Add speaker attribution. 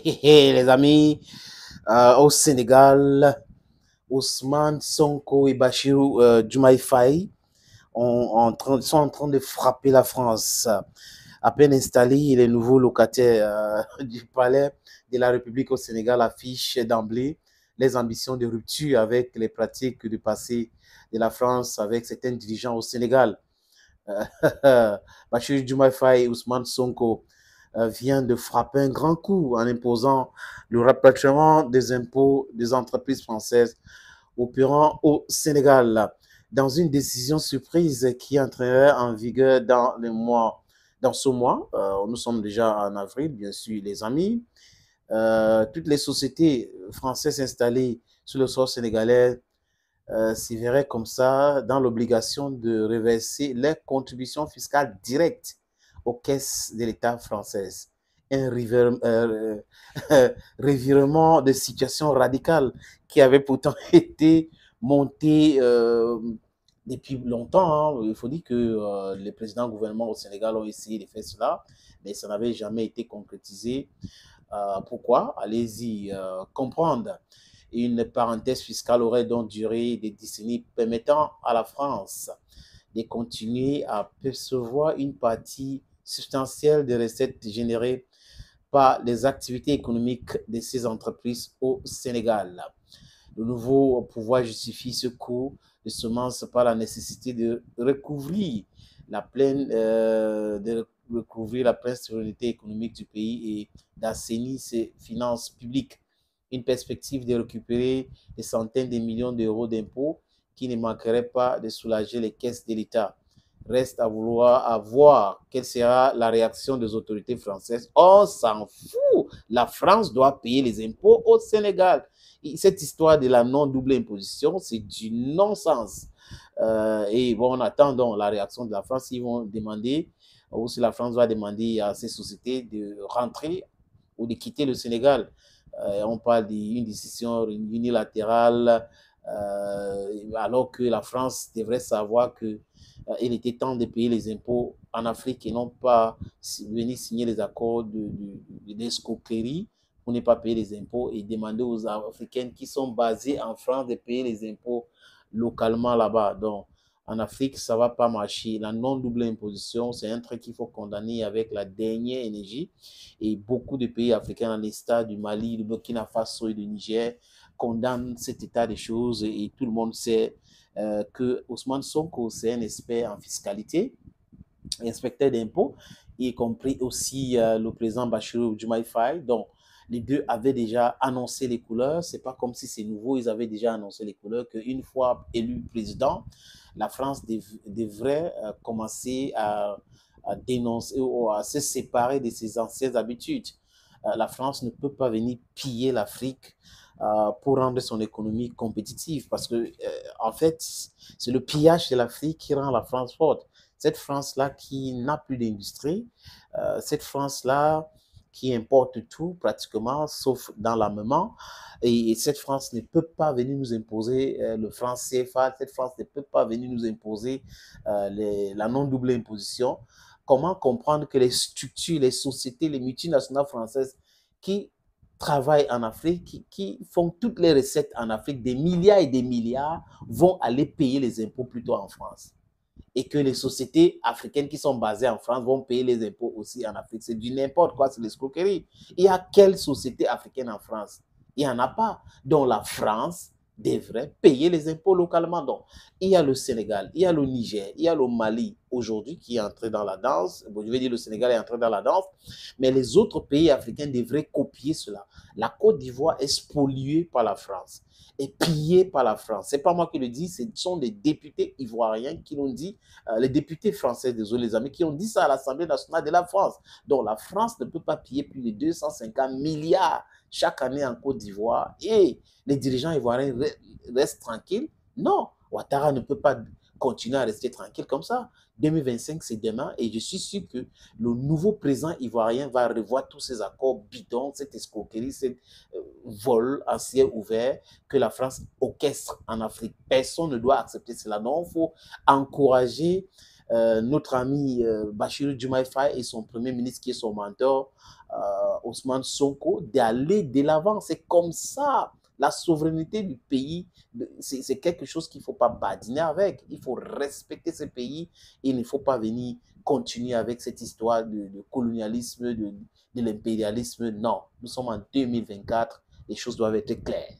Speaker 1: Les amis, au Sénégal, Ousmane Sonko et Bachirou Diomaye Faye sont en train de frapper la France. À peine installés, les nouveaux locataires du palais de la République au Sénégal affichent d'emblée les ambitions de rupture avec les pratiques du passé de la France avec certains dirigeants au Sénégal. Bachir Diomaye Faye et Ousmane Sonko vient de frapper un grand coup en imposant le rapatriement des impôts des entreprises françaises opérant au Sénégal dans une décision surprise qui entrerait en vigueur dans ce mois. Nous sommes déjà en avril, bien sûr, les amis. Toutes les sociétés françaises installées sur le sol sénégalais s'y verraient comme ça dans l'obligation de reverser les contributions fiscales directes aux caisses de l'État française. Un revirement de situation radicale qui avait pourtant été monté depuis longtemps. Il faut dire que les présidents gouvernements au Sénégal ont essayé de faire cela, mais ça n'avait jamais été concrétisé. Pourquoi? Allez-y comprendre. Une parenthèse fiscale aurait donc duré des décennies, permettant à la France de continuer à percevoir une partie substantielle des recettes générées par les activités économiques de ces entreprises au Sénégal. Le nouveau pouvoir justifie ce coût de semences par la nécessité de recouvrir la pleine souveraineté économique du pays et d'assainir ses finances publiques. Une perspective de récupérer des centaines de millions d'euros d'impôts qui ne manquerait pas de soulager les caisses de l'État. Reste à voir quelle sera la réaction des autorités françaises. On s'en fout. La France doit payer les impôts au Sénégal. Cette histoire de la non-double imposition, c'est du non-sens. Et bon, on attend donc la réaction de la France. Ils vont demander, ou si la France va demander à ces sociétés de rentrer ou de quitter le Sénégal. On parle d'une décision unilatérale, alors que la France devrait savoir que il était temps de payer les impôts en Afrique et non pas venir signer les accords d'escroquerie pour ne pas payer les impôts et demander aux Africains qui sont basés en France de payer les impôts localement là-bas. Donc, en Afrique, ça ne va pas marcher. La non-double imposition, c'est un truc qu'il faut condamner avec la dernière énergie. Et beaucoup de pays africains, à l'instar du Mali, du Burkina Faso et du Niger, condamnent cet état des choses et tout le monde sait que Ousmane Sonko, c'est un expert en fiscalité, inspecteur d'impôts, y compris aussi le président Bachirou Diomaye Faye. Donc, les deux avaient déjà annoncé les couleurs. C'est pas comme si c'est nouveau. Ils avaient déjà annoncé les couleurs qu'une fois élu président, la France devrait commencer à dénoncer ou à se séparer de ses anciennes habitudes. La France ne peut pas venir piller l'Afrique pour rendre son économie compétitive parce que, en fait, c'est le pillage de l'Afrique qui rend la France forte. Cette France-là qui n'a plus d'industrie, cette France-là qui importe tout pratiquement, sauf dans l'armement. Et cette France ne peut pas venir nous imposer le franc CFA, cette France ne peut pas venir nous imposer la non-double imposition. Comment comprendre que les structures, les sociétés, les multinationales françaises qui travaillent en Afrique, qui font toutes les recettes en Afrique, des milliards et des milliards, vont aller payer les impôts plutôt en France? Et que les sociétés africaines qui sont basées en France vont payer les impôts aussi en Afrique. C'est du n'importe quoi, c'est l'escroquerie. Il y a quelle société africaine en France? Il n'y en a pas. Donc la France devrait payer les impôts localement. Donc, il y a le Sénégal, il y a le Niger, il y a le Mali aujourd'hui qui est entré dans la danse. Bon, je vais dire le Sénégal est entré dans la danse, mais les autres pays africains devraient copier cela. La Côte d'Ivoire est spoliée par la France, est pillée par la France. Ce n'est pas moi qui le dis, ce sont des députés ivoiriens qui l'ont dit, les députés français, désolé les amis, qui ont dit ça à l'Assemblée nationale de la France. Donc la France ne peut pas piller plus de 250 milliards chaque année en Côte d'Ivoire et les dirigeants ivoiriens restent tranquilles. Non, Ouattara ne peut pas continuer à rester tranquille comme ça. 2025, c'est demain et je suis sûr que le nouveau président ivoirien va revoir tous ces accords bidons, cette escroquerie, cette vol en ciel ouvert que la France orchestre en Afrique. Personne ne doit accepter cela. Donc, il faut encourager notre ami Bachirou Diomaye Faye et son premier ministre qui est son mentor, Ousmane Sonko, d'aller de l'avant. C'est comme ça. La souveraineté du pays, c'est quelque chose qu'il ne faut pas badiner avec. Il faut respecter ce pays et il ne faut pas venir continuer avec cette histoire de colonialisme, de l'impérialisme. Non, nous sommes en 2024, les choses doivent être claires.